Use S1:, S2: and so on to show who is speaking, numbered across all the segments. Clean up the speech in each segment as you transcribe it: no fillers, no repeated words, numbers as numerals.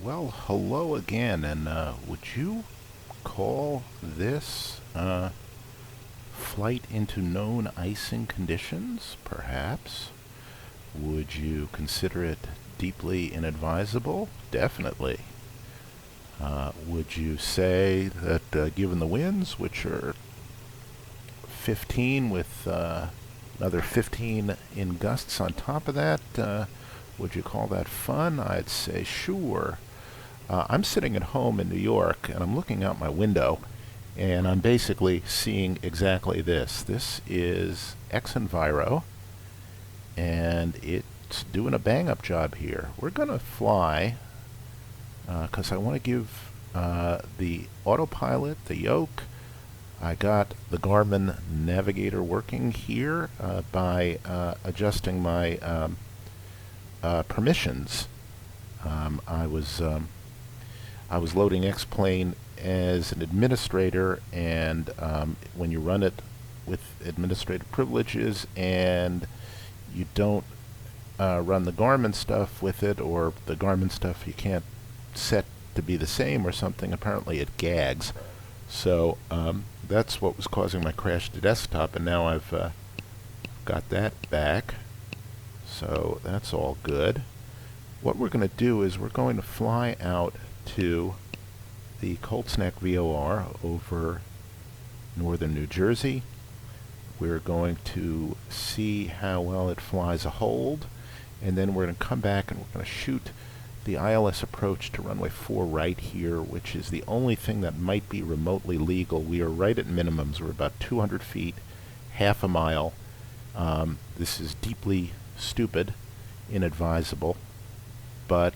S1: Well, hello again, and would you call this flight into known icing conditions, perhaps? Would you consider it deeply inadvisable? Definitely. Would you say that given the winds, which are 15 with another 15 in gusts on top of that, would you call that fun? I'd say sure. I'm sitting at home in New York, and I'm looking out my window, and I'm basically seeing exactly this. This is X-Enviro, and it's doing a bang-up job here. We're going to fly, because I want to give the autopilot, the yoke. I got the Garmin Navigator working here by adjusting my permissions. I was loading X-Plane as an administrator, and when you run it with administrative privileges and you don't run the Garmin stuff with it, or the Garmin stuff you can't set to be the same or something, apparently it gags. So that's what was causing my crash to desktop, and now I've got that back. So that's all good. What we're going to do is we're going to fly out to the Colts Neck VOR over northern New Jersey. We're going to see how well it flies a hold, and then we're going to come back and we're going to shoot the ILS approach to runway 4 right here, which is the only thing that might be remotely legal. We are right at minimums. We're about 200 feet, half a mile. This is deeply stupid, inadvisable, but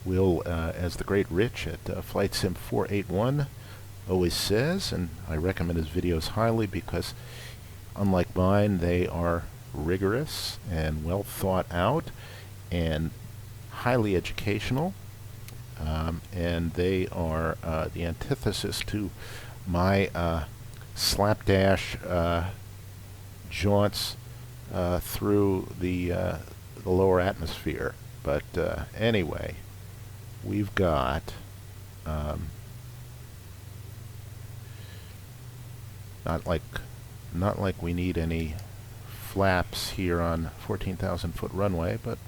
S1: we'll, as the great Rich at Flight Sim 481 always says, and I recommend his videos highly because, unlike mine, they are rigorous and well thought out and highly educational, and they are the antithesis to my slapdash jaunts through the lower atmosphere. But anyway, we've got not like we need any flaps here on 14,000 foot runway, but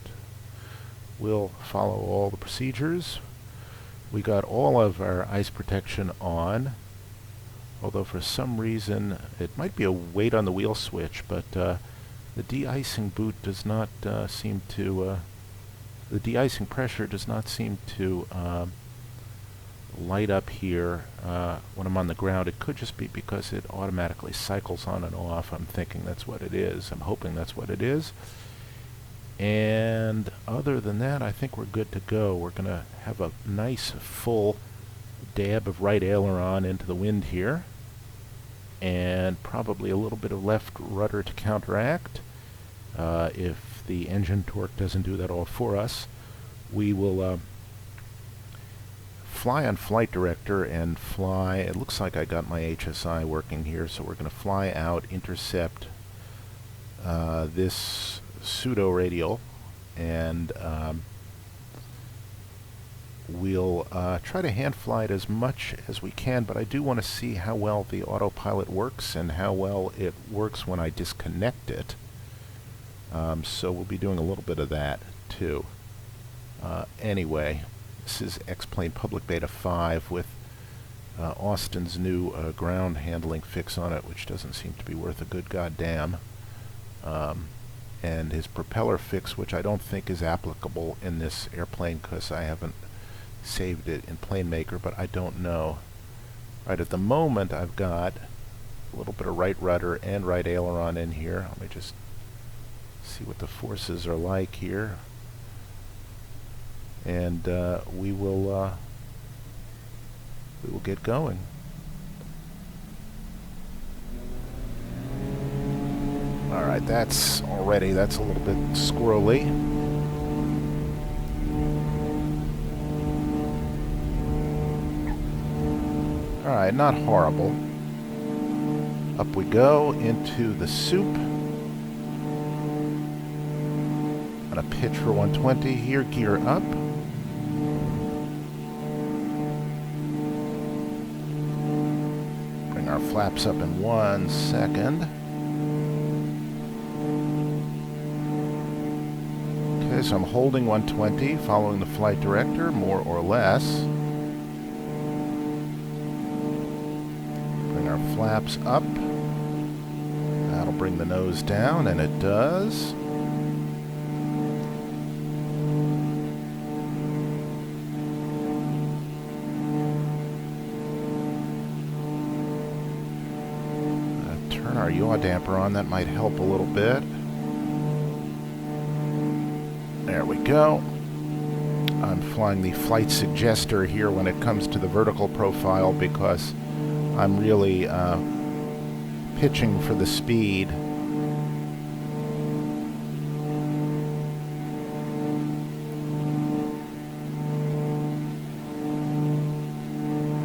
S1: we'll follow all the procedures. We got all of our ice protection on, although for some reason it might be a weight on the wheel switch, but the de-icing boot does not seem to the de-icing pressure does not seem to light up here when I'm on the ground. It could just be because it automatically cycles on and off. I'm thinking that's what it is. I'm hoping that's what it is. And other than that, I think we're good to go. We're going to have a nice full dab of right aileron into the wind here, and probably a little bit of left rudder to counteract. If the engine torque doesn't do that all for us, we will fly on Flight Director and fly. It looks like I got my HSI working here, so we're going to fly out, intercept this pseudo radial, and we'll try to hand fly it as much as we can, but I do want to see how well the autopilot works and how well it works when I disconnect it. So we'll be doing a little bit of that too. Anyway, this is X-Plane Public Beta 5 with Austin's new ground handling fix on it, which doesn't seem to be worth a good goddamn. And his propeller fix, which I don't think is applicable in this airplane because I haven't saved it in PlaneMaker, but I don't know. Right at the moment, I've got a little bit of right rudder and right aileron in here. Let me just see what the forces are like here, and we will get going. All right, that's a little bit squirrely. All right, not horrible. Up we go into the soup. On a pitch for 120 here, gear up. our flaps up in 1 second. Okay, so I'm holding 120, following the flight director, more or less. Bring our flaps up. That'll bring the nose down, and it does. Turn our yaw damper on, that might help a little bit. There we go. I'm flying the flight suggester here when it comes to the vertical profile because I'm really pitching for the speed.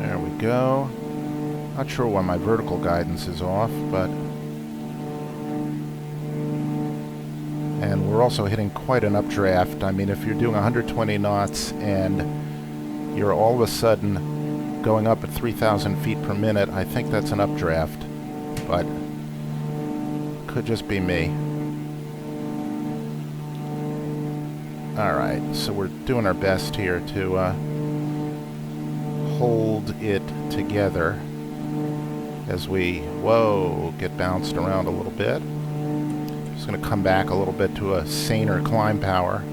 S1: There we go. Not sure why my vertical guidance is off, but... And we're also hitting quite an updraft. I mean, if you're doing 120 knots and you're all of a sudden going up at 3,000 feet per minute, I think that's an updraft. But could just be me. Alright, so we're doing our best here to hold it together as we, get bounced around a little bit. Just going to come back a little bit to a saner climb power.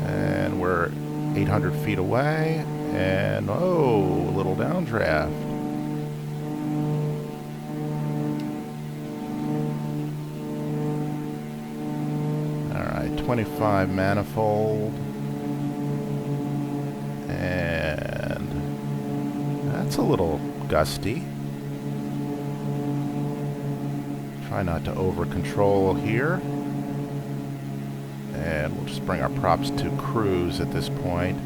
S1: And we're 800 feet away, and a little downdraft. Alright, 25 manifold. And that's a little gusty. Try not to over control here. And we'll just bring our props to cruise at this point.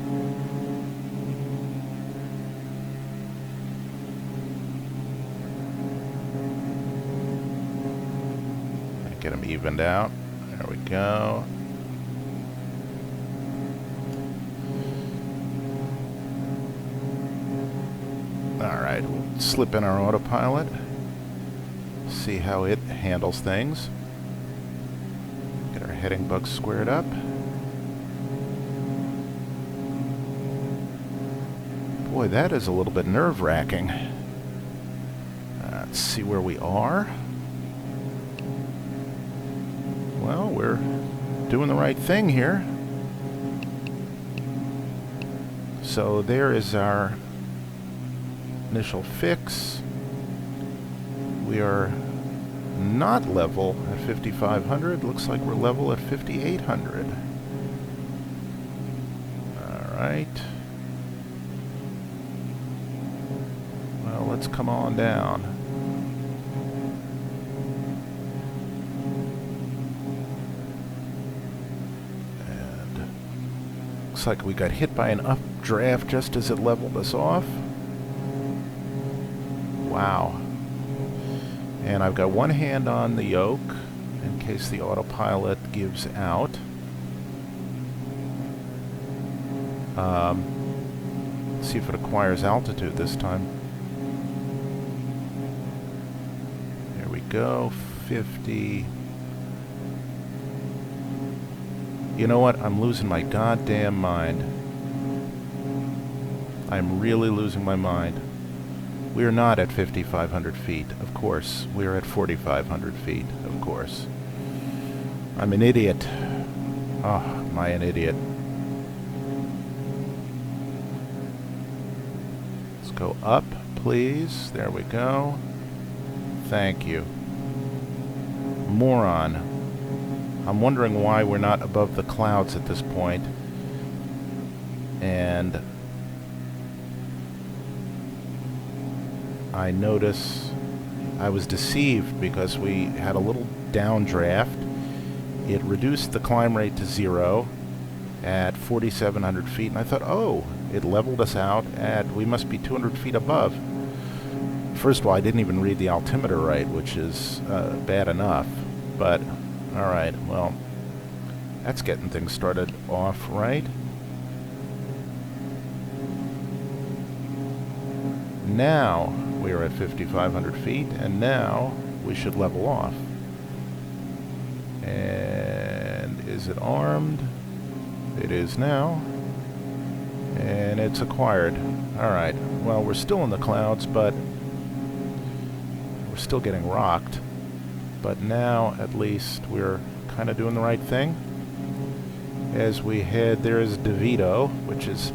S1: Get them evened out. There we go. Alright, we'll slip in our autopilot. See how it handles things. Get our heading bugs squared up. Boy, that is a little bit nerve-wracking. Let's see where we are. Well, we're doing the right thing here. So there is our initial fix. We are not level at 5,500. Looks like we're level at 5,800. Alright. Well, let's come on down. And looks like we got hit by an updraft just as it leveled us off. Wow. And I've got one hand on the yoke in case the autopilot gives out. See if it acquires altitude this time. There we go, 50. You know what? I'm losing my goddamn mind. I'm really losing my mind. We are not at 5,500 feet, of course. We are at 4,500 feet, of course. I'm an idiot. Oh, am I an idiot. Let's go up, please. There we go. Thank you. Moron. I'm wondering why we're not above the clouds at this point. And I notice I was deceived because we had a little downdraft. It reduced the climb rate to 0 at 4,700 feet, and I thought, oh, it leveled us out at, we must be 200 feet above. First of all, I didn't even read the altimeter right, which is bad enough, but alright, well, that's getting things started off right. now we are at 5,500 feet, and now we should level off. And is it armed? It is now. And it's acquired. Alright, well, we're still in the clouds, but we're still getting rocked. But now, at least, we're kind of doing the right thing. As we head, there is DeVito, which has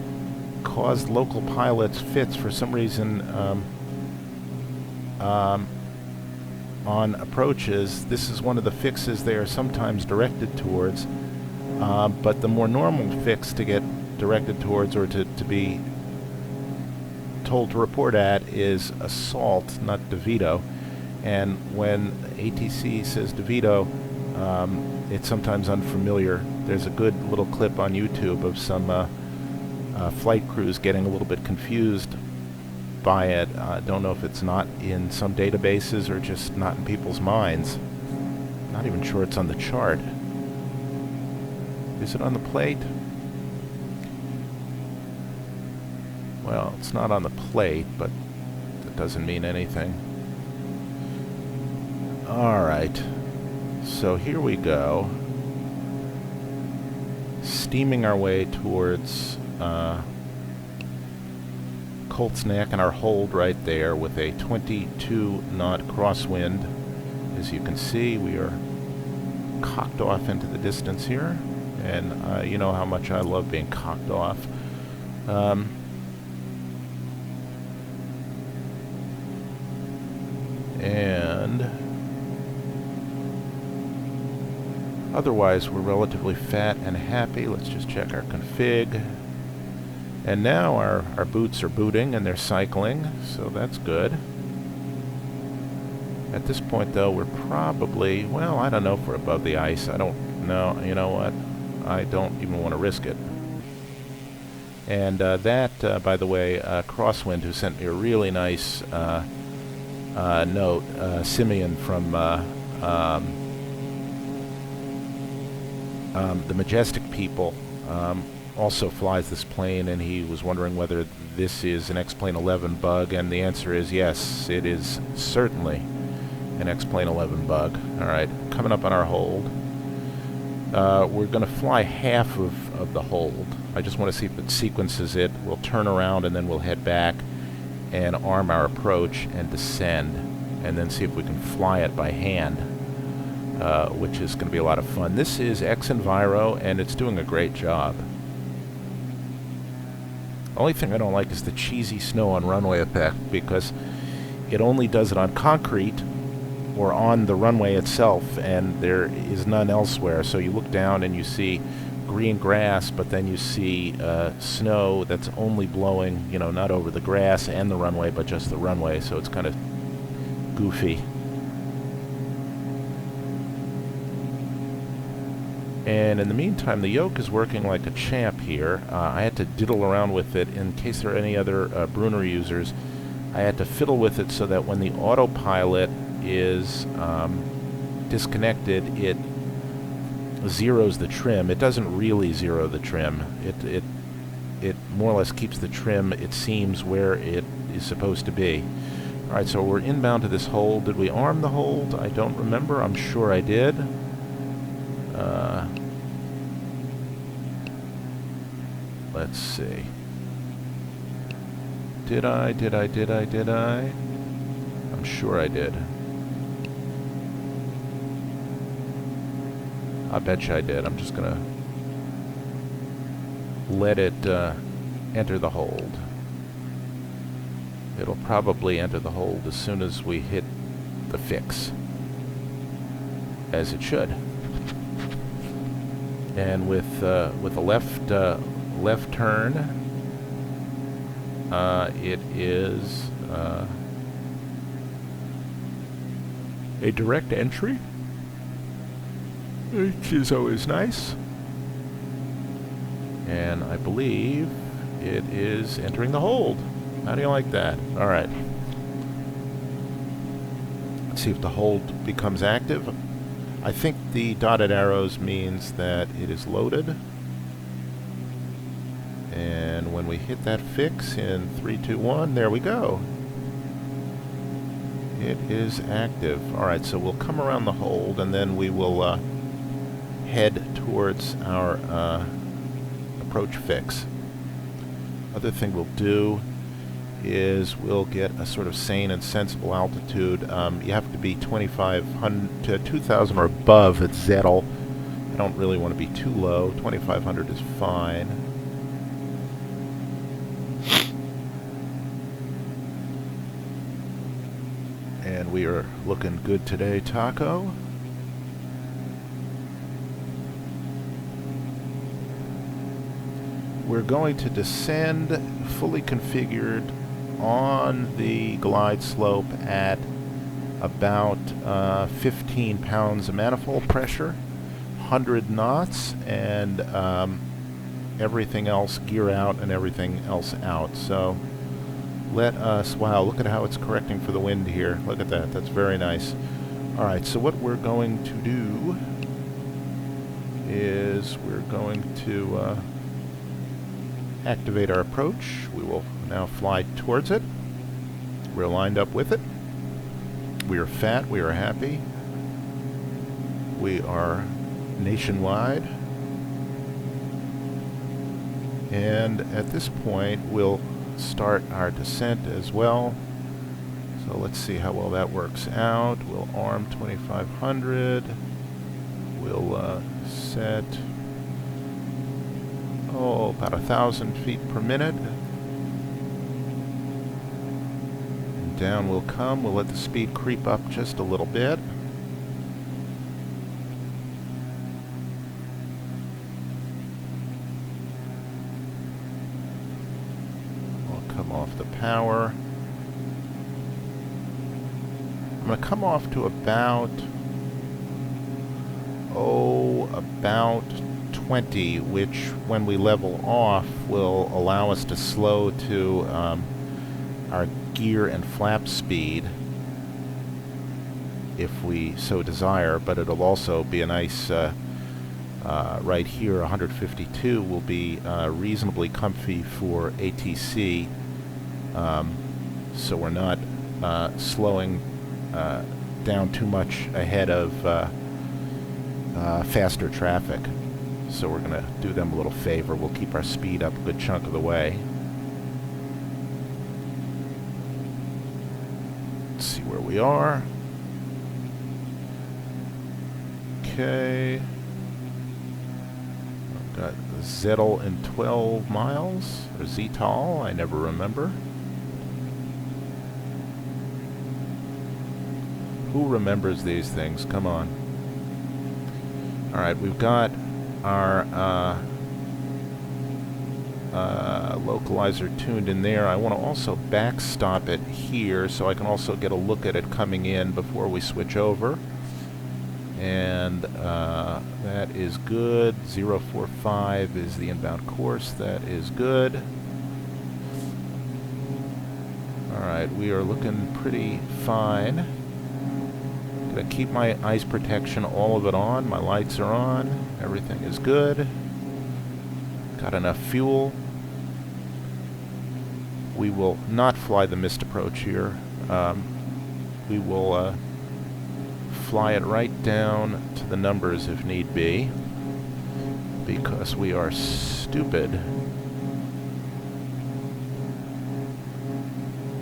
S1: caused local pilots fits for some reason on approaches. This is one of the fixes they are sometimes directed towards, but the more normal fix to get directed towards, or to be told to report at, is assault, not DeVito. And when ATC says DeVito, it's sometimes unfamiliar. There's a good little clip on YouTube of some flight crews getting a little bit confused by it. I don't know if it's not in some databases or just not in people's minds. Not even sure it's on the chart. Is it on the plate? Well, it's not on the plate, but that doesn't mean anything. Alright, so here we go. Steaming our way towards Colt's Neck, and our hold right there with a 22-knot crosswind. As you can see, we are cocked off into the distance here, and you know how much I love being cocked off. And otherwise, we're relatively fat and happy. Let's just check our config. And now our boots are booting and they're cycling, so that's good. At this point, though, we're probably, well, I don't know if we're above the ice. I don't know. You know what? I don't even want to risk it. And that, by the way, Crosswind, who sent me a really nice note, Simeon from the Majestic people, also flies this plane, and he was wondering whether this is an X-Plane 11 bug, and the answer is yes, it is certainly an X-Plane 11 bug. Alright, coming up on our hold. We're going to fly half of the hold. I just want to see if it sequences it. We'll turn around and then we'll head back and arm our approach and descend, and then see if we can fly it by hand, which is going to be a lot of fun. This is X-Enviro, and it's doing a great job. The only thing I don't like is the cheesy snow on runway effect, because it only does it on concrete or on the runway itself, and there is none elsewhere. So you look down and you see green grass, but then you see snow that's only blowing, you know, not over the grass and the runway, but just the runway. So it's kind of goofy. And in the meantime, the yoke is working like a champ here. I had to diddle around with it in case there are any other Brunner users. I had to fiddle with it so that when the autopilot is disconnected, it zeroes the trim. It doesn't really zero the trim. It more or less keeps the trim, it seems, where it is supposed to be. Alright, so we're inbound to this hold. Did we arm the hold? I don't remember. I'm sure I did. Let's see. Did I? I'm sure I did. I bet you I did. I'm just gonna let it enter the hold. It'll probably enter the hold as soon as we hit the fix, as it should. And with a left turn, it is a direct entry, which is always nice. And I believe it is entering the hold. How do you like that? All right. Let's see if the hold becomes active. I think the dotted arrows means that it is loaded. And when we hit that fix in 3, 2, 1, there we go. It is active. Alright, so we'll come around the hold and then we will head towards our approach fix. Other thing we'll do is we'll get a sort of sane and sensible altitude. You have to be 2,500 to 2,000 or above at Zettel. I don't really want to be too low. 2,500 is fine. And we are looking good today, Taco. We're going to descend fully configured on the glide slope at about 15 pounds of manifold pressure, 100 knots, and everything else gear out and everything else out. So let us, wow, look at how it's correcting for the wind here. Look at that, that's very nice. Alright, so what we're going to do is we're going to activate our approach. We will now fly towards it. We're lined up with it. We are fat, we are happy. We are nationwide. And at this point we'll start our descent as well. So let's see how well that works out. We'll arm 2,500. We'll set about 1,000 feet per minute. And down we'll come. We'll let the speed creep up just a little bit. Come off the power. I'm going to come off to about 20, which when we level off will allow us to slow to our gear and flap speed if we so desire, but it'll also be a nice right here 152 will be reasonably comfy for ATC. So we're not slowing down too much ahead of faster traffic. So we're going to do them a little favor. We'll keep our speed up a good chunk of the way. Let's see where we are. Okay. I've got Zettel in 12 miles, or Zetal, I never remember. Who remembers these things? Come on. Alright, we've got our localizer tuned in there. I want to also backstop it here so I can also get a look at it coming in before we switch over. And that is good. 045 is the inbound course. That is good. Alright, we are looking pretty fine. Gonna keep my ice protection, all of it on. My lights are on. Everything is good. Got enough fuel. We will not fly the missed approach here. We will fly it right down to the numbers if need be, because we are stupid.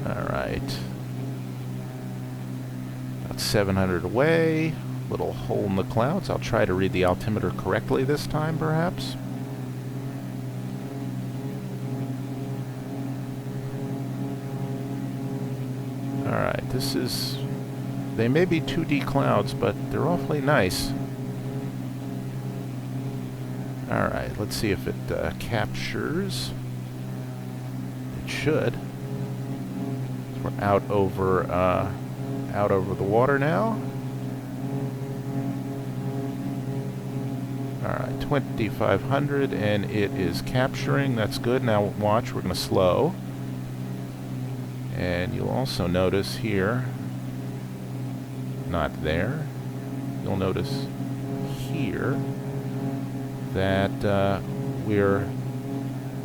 S1: Alright. About 700 away. Little hole in the clouds. I'll try to read the altimeter correctly this time, perhaps. Alright, this is... They may be 2D clouds, but they're awfully nice. Alright, let's see if it captures. It should. We're out over the water now. Alright, 2,500, and it is capturing. That's good. Now watch, we're going to slow. And you'll also notice here, not there, you'll notice here that we're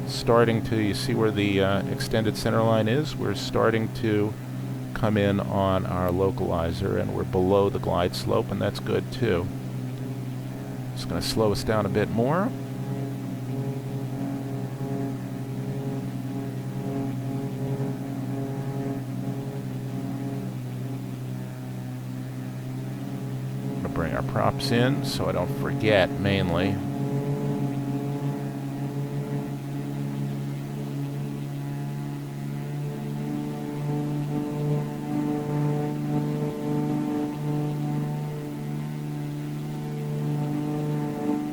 S1: starting to, you see where the extended center line is? We're starting to come in on our localizer, and we're below the glide slope, and that's good too. It's going to slow us down a bit more. I'm going to bring our props in so I don't forget, mainly.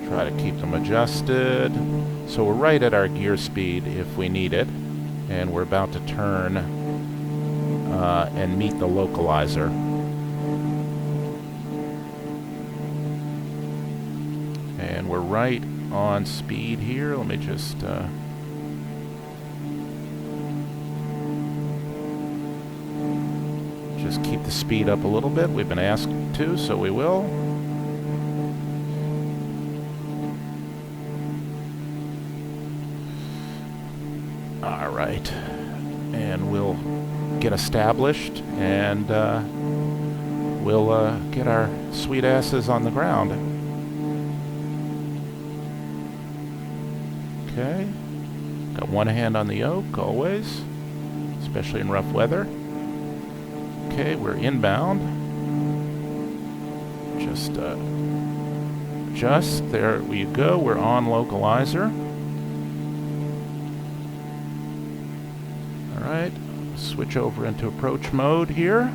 S1: Try to keep them adjusted. So we're right at our gear speed if we need it, and we're about to turn and meet the localizer. And we're right on speed here. Let me just keep the speed up a little bit. We've been asked to, so we will. All right, and we'll get established, and we'll get our sweet asses on the ground. Okay, got one hand on the yoke always, especially in rough weather. Okay, we're inbound. Just there we go. We're on localizer. Alright, switch over into approach mode here.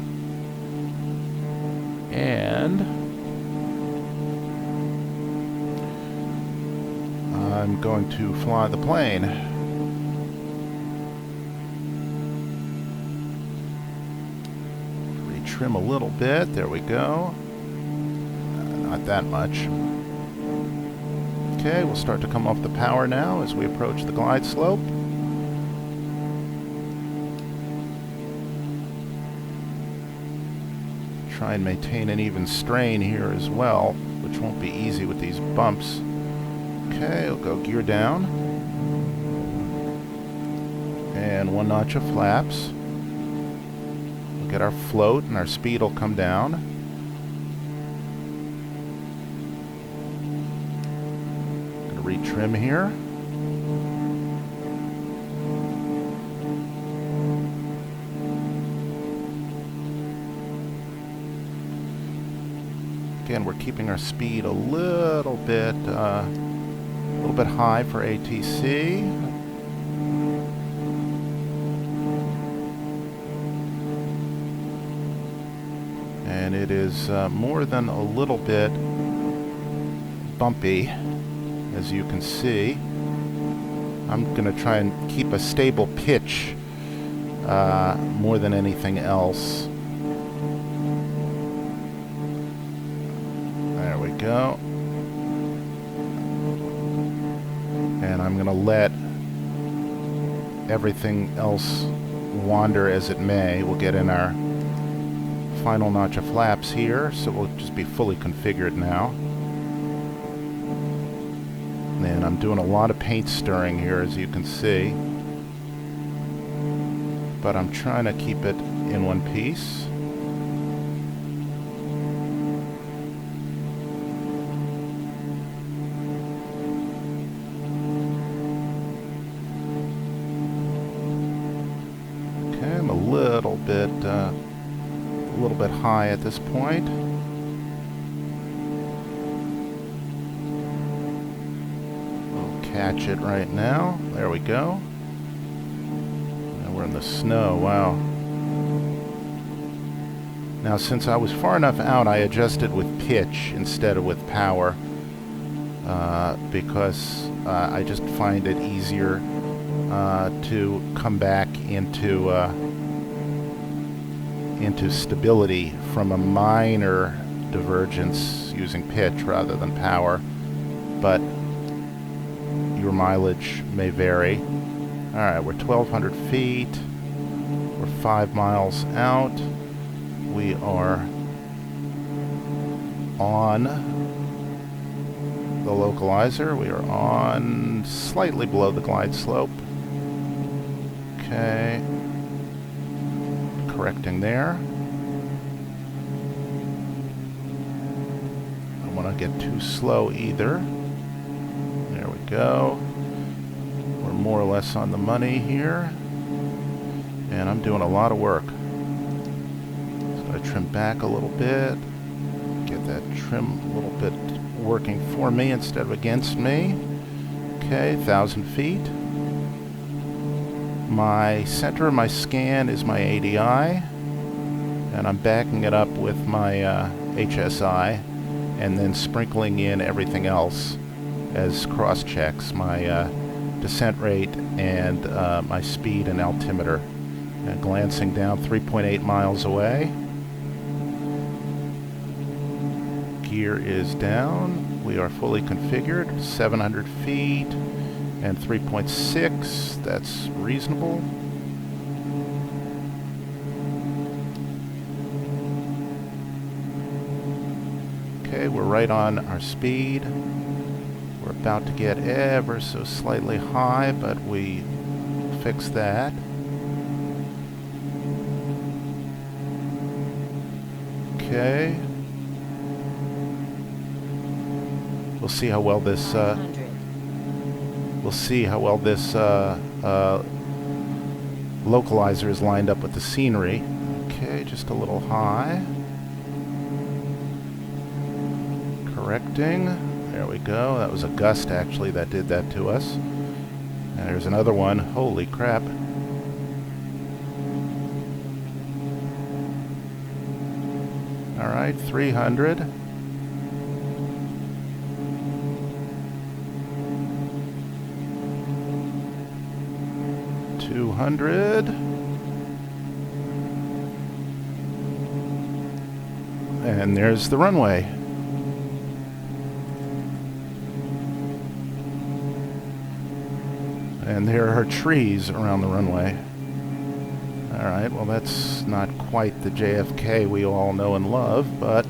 S1: And I'm going to fly the plane. Retrim a little bit, there we go. Not that much. Okay, we'll start to come off the power now as we approach the glide slope. Try and maintain an even strain here as well, which won't be easy with these bumps. Okay, we'll go gear down. And one notch of flaps. We'll get our float and our speed will come down. Gonna retrim here. Again, we're keeping our speed a little bit high for ATC. And it is more than a little bit bumpy, as you can see. I'm going to try and keep a stable pitch more than anything else. There we go. And I'm going to let everything else wander as it may. We'll get in our final notch of flaps here, so we'll just be fully configured now. And I'm doing a lot of paint stirring here, as you can see. But I'm trying to keep it in one piece. A little bit high at this point. We'll catch it right now. There we go. And we're in the snow. Wow. Now, since I was far enough out, I adjusted with pitch instead of with power, because I just find it easier to come back into stability from a minor divergence using pitch rather than power, but your mileage may vary. Alright, we're 1,200 feet. We're 5 miles out. We are on the localizer. We are on slightly below the glide slope. Okay. correcting there. Don't want to get too slow either. There we go. We're more or less on the money here. And I'm doing a lot of work. So I trim back a little bit. Get that trim a little bit working for me instead of against me. Okay, 1,000 feet. My center of my scan is my ADI. And I'm backing it up with my HSI. And then sprinkling in everything else as cross checks. My descent rate and my speed and altimeter. And glancing down 3.8 miles away. Gear is down. We are fully configured. 700 feet and 3.6. That's reasonable. Okay, we're right on our speed. We're about to get ever so slightly high, but we fix that. Okay. We'll see how well this localizer is lined up with the scenery. Okay, just a little high. Correcting. There we go. That was a gust actually that did that to us. And there's another one. Holy crap. All right, 300. And there's the runway. And there are trees around the runway. Alright, well that's not quite the JFK we all know and love, but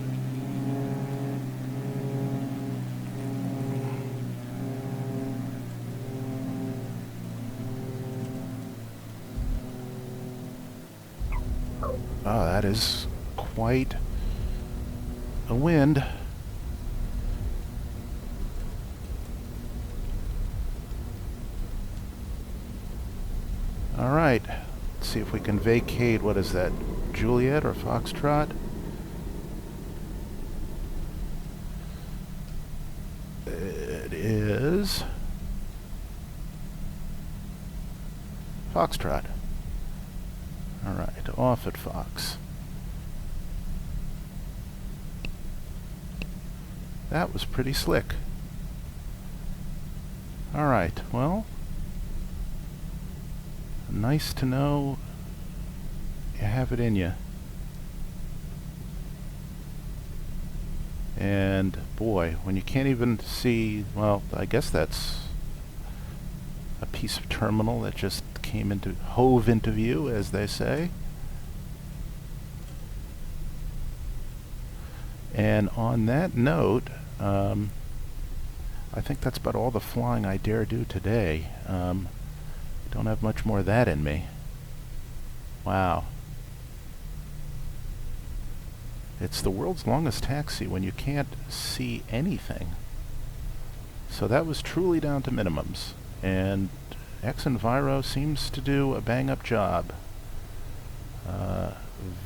S1: oh, that is quite a wind. All right, let's see if we can vacate, what is that, Juliet or Foxtrot? It is Foxtrot. All right, off at Fox. That was pretty slick. All right, well, nice to know you have it in you. And boy, when you can't even see, well, I guess that's a piece of terminal that just hove into view, as they say. And on that note, I think that's about all the flying I dare do today. Don't have much more of that in me. Wow. It's the world's longest taxi when you can't see anything. So that was truly down to minimums. And X-Enviro seems to do a bang-up job.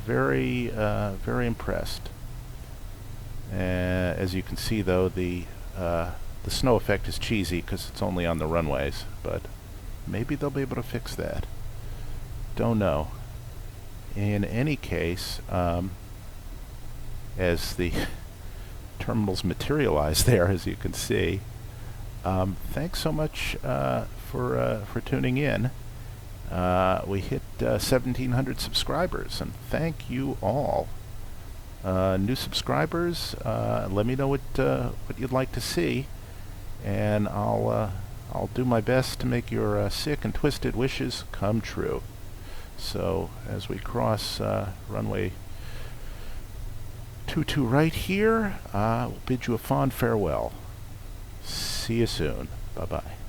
S1: Very impressed. As you can see, though, the snow effect is cheesy because it's only on the runways, but maybe they'll be able to fix that. Don't know. In any case, as the terminals materialize there, as you can see, thanks so much for tuning in. We hit 1,700 subscribers, and thank you all. New subscribers, let me know what you'd like to see, and I'll do my best to make your sick and twisted wishes come true. So as we cross runway 22 right here, we'll bid you a fond farewell. See you soon. Bye-bye.